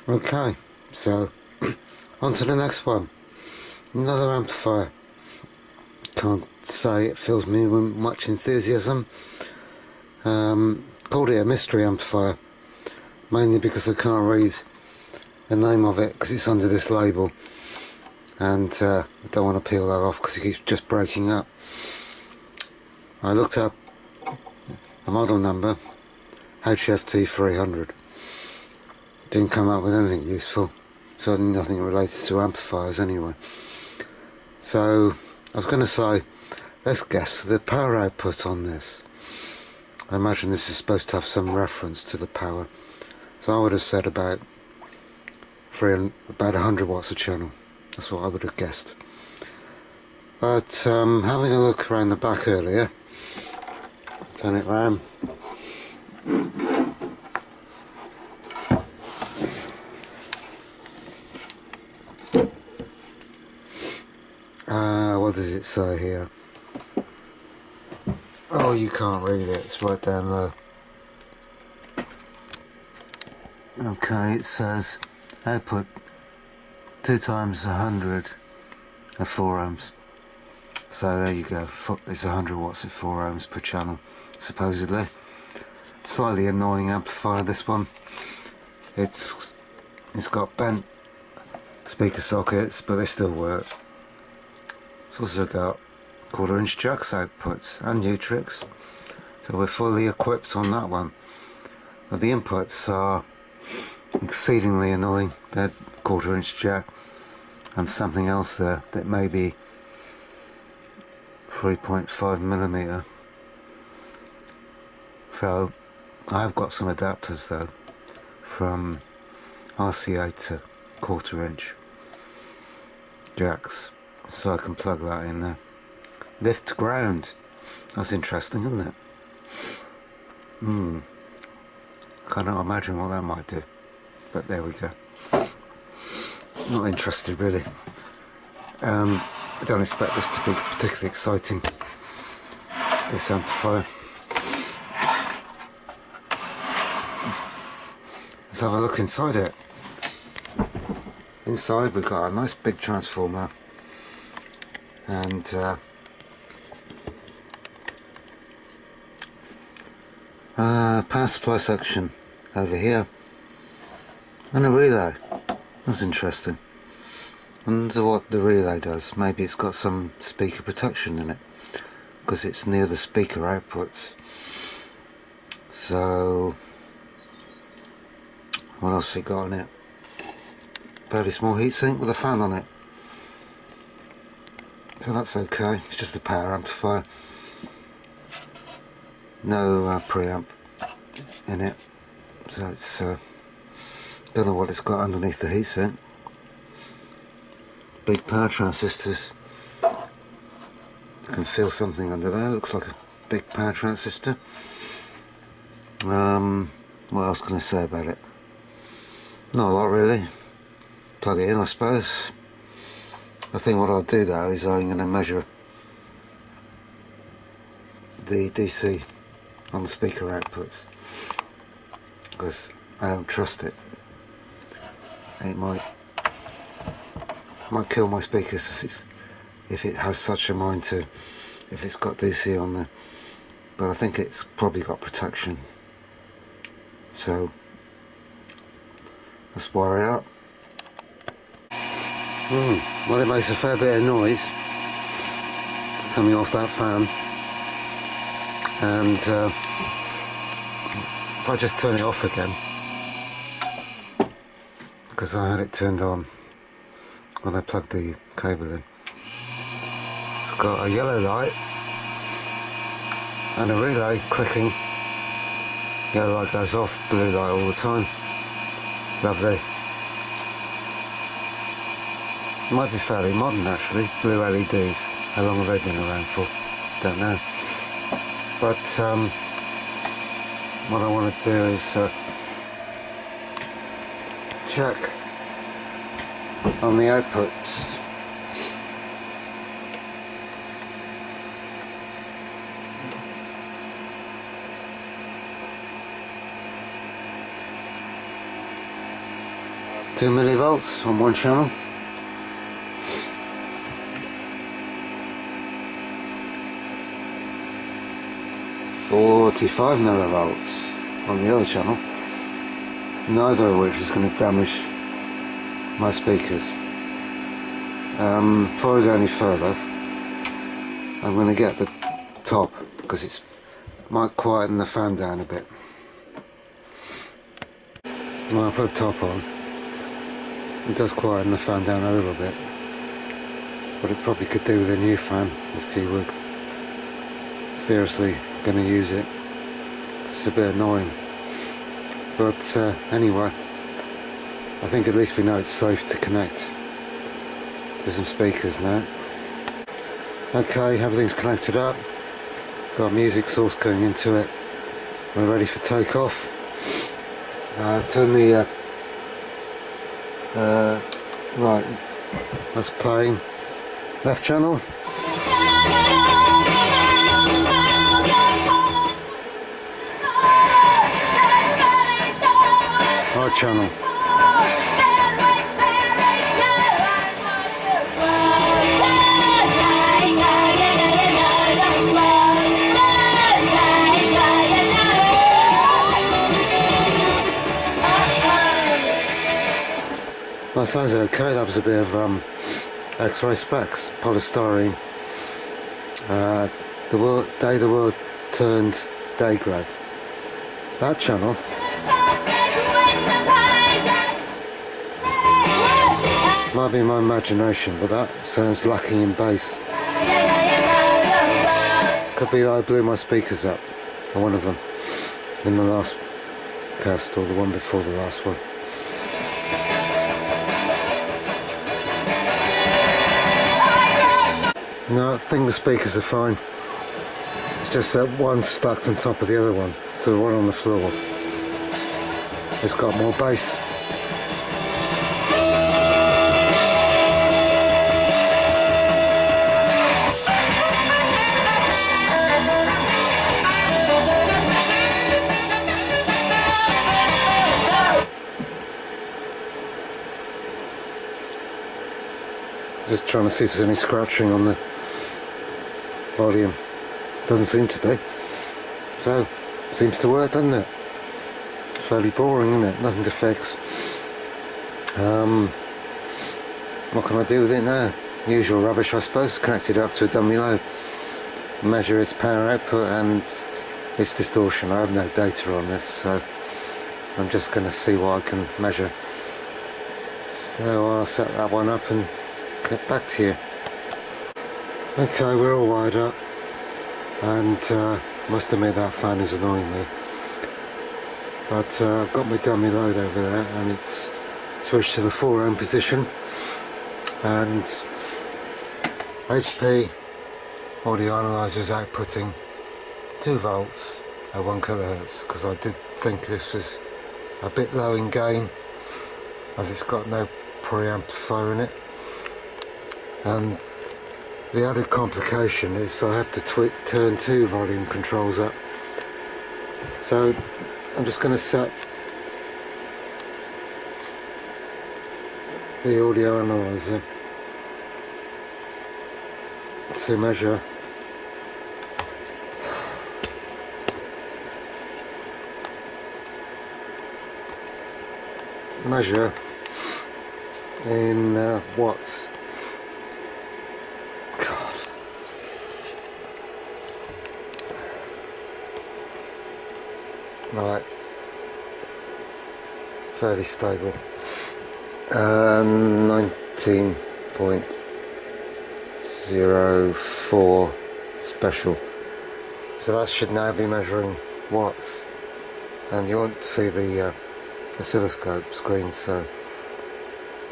Okay, so on to the next one. Another amplifier. Can't say it fills me with much enthusiasm. Called it a mystery amplifier, mainly because I can't read the name of it because it's under this label, and I don't want to peel that off because it keeps just breaking up. I looked up the model number, HFT 300. Didn't come up with anything useful, certainly nothing related to amplifiers anyway. So I was going to say, let's guess the power output on this. I imagine this is supposed to have some reference to the power, so I would have said about 100 watts a channel. That's what I would have guessed. But having a look around the back earlier, turn it round. What does it say here? Oh, you can't read it, it's right down low. Okay, it says output 2 times 100 at 4 ohms. So there you go, it's 100 watts at 4 ohms per channel, supposedly. Slightly annoying amplifier, this one. It's got bent speaker sockets, but they still work. It's also got 1/4 inch jacks outputs and U-tricks, so we're fully equipped on that one. But the inputs are exceedingly annoying. That 1/4 inch jack and something else there that may be 3.5mm. So I've got some adapters though from RCA to 1/4 inch jacks, so I can plug that in there. Lift to ground, that's interesting, isn't it? Cannot imagine what that might do, but there we go. Not interested really. I don't expect this to be particularly exciting, this amplifier. Let's have a look inside it. Inside we've got a nice big transformer and power supply section over here and a relay. That's interesting. I wonder what the relay does. Maybe it's got some speaker protection in it because it's near the speaker outputs. So what else has it got on it? Fairly small heatsink with a fan on it, so that's okay. It's just a power amplifier, no preamp in it, so it's don't know what it's got underneath the heatsink. Big power transistors. You can feel something under there. Looks like a big power transistor. What else can I say about it? Not a lot really. Plug it in, I suppose. I think what I'll do though is I'm going to measure the DC on the speaker outputs, because I don't trust it. It might kill my speakers if it has such a mind to, if it's got DC on there. But I think it's probably got protection, so let's wire it up. Well, it makes a fair bit of noise coming off that fan, and if I just turn it off again, because I had it turned on when I plugged the cable in, it's got a yellow light and a relay clicking. Yellow light goes off, blue light all the time. Lovely. Might be fairly modern actually, blue LEDs. How long have they been around for? Don't know. But what I want to do is check on the outputs. 2 millivolts on one channel. .45 millivolts on the other channel, neither of which is going to damage my speakers. Before I go any further, I'm going to get the top, because it might quieten the fan down a bit. When I put the top on, it does quieten the fan down a little bit, but it probably could do with a new fan if you were seriously going to use it. It's a bit annoying, but anyway, I think at least we know it's safe to connect to some speakers now. Okay, everything's connected up, got a music source going into it, we're ready for takeoff. Turn the right, that's playing, left channel, right channel. Well, sounds okay. That was a bit of X-ray specs, polystyrene. Day the world turned day grey. That channel might be my imagination, but that sounds lacking in bass. Could be that I blew my speakers up, or one of them, in the last cast, or the one before the last one. No, I think the speakers are fine. It's just that one's stuck on top of the other one, so the one on the floor, it's got more bass. Just trying to see if there's any scratching on the volume. Doesn't seem to be. So, seems to work, doesn't it? It's fairly boring, isn't it? Nothing to fix. What can I do with it now? Usual rubbish, I suppose. Connect it up to a dummy load. Measure its power output and its distortion. I have no data on this, so I'm just going to see what I can measure. So I'll set that one up and get back to you. Okay, we're all wired up, and must admit that fan is annoying me, but I've got my dummy load over there and it's switched to the 4 ohm position, and HP audio analyzer is outputting 2 volts at 1 kilohertz, because I did think this was a bit low in gain as it's got no preamplifier in it. And the added complication is I have to turn 2 volume controls up. So I'm just going to set the audio analyzer to measure in watts. Right, fairly stable. 19.04 special. So that should now be measuring watts, and you won't see the oscilloscope screen, so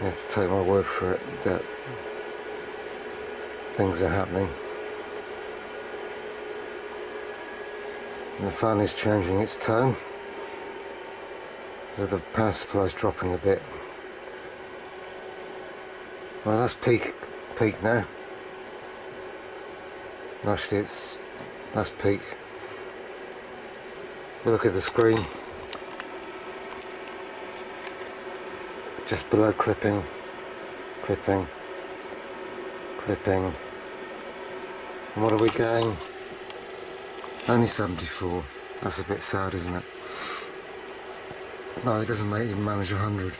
you have to take my word for it that things are happening. And the fan is changing its tone, so the power supply is dropping a bit. Well, that's peak now. Actually, that's peak. We look at the screen. just below clipping, clipping, clipping. And what are we going? Only 74. That's a bit sad, isn't it? No, it doesn't even manage 100.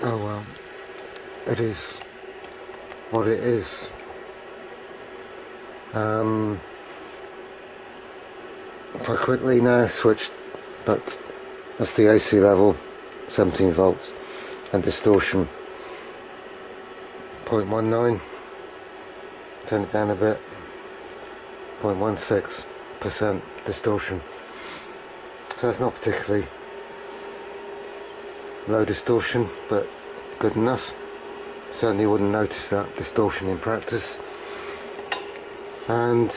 Oh well, it is what it is. If I quickly now switch, that's the AC level, 17 volts, and distortion 0.19, turn it down a bit, 0.16% distortion, so it's not particularly low distortion, but good enough. Certainly wouldn't notice that distortion in practice, and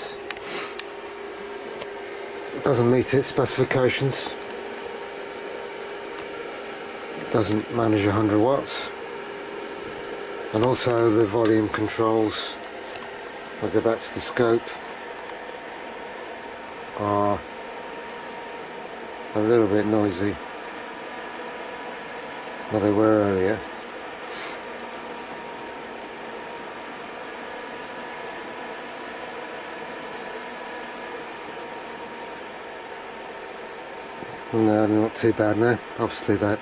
doesn't meet its specifications, doesn't manage 100 watts, and also the volume controls, if I go back to the scope, are a little bit noisy. Well, they were earlier. No, not too bad now. Obviously that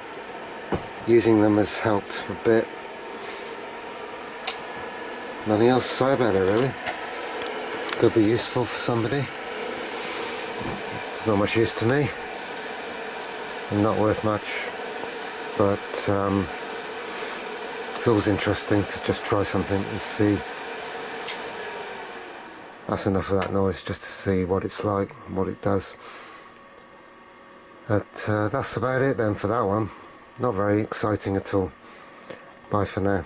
using them has helped a bit. Nothing else to say about it really. Could be useful for somebody. It's not much use to me. And not worth much. But it's always interesting to just try something and see. That's enough of that noise just to see what it's like, what it does. But that's about it then for that one. Not very exciting at all. Bye for now.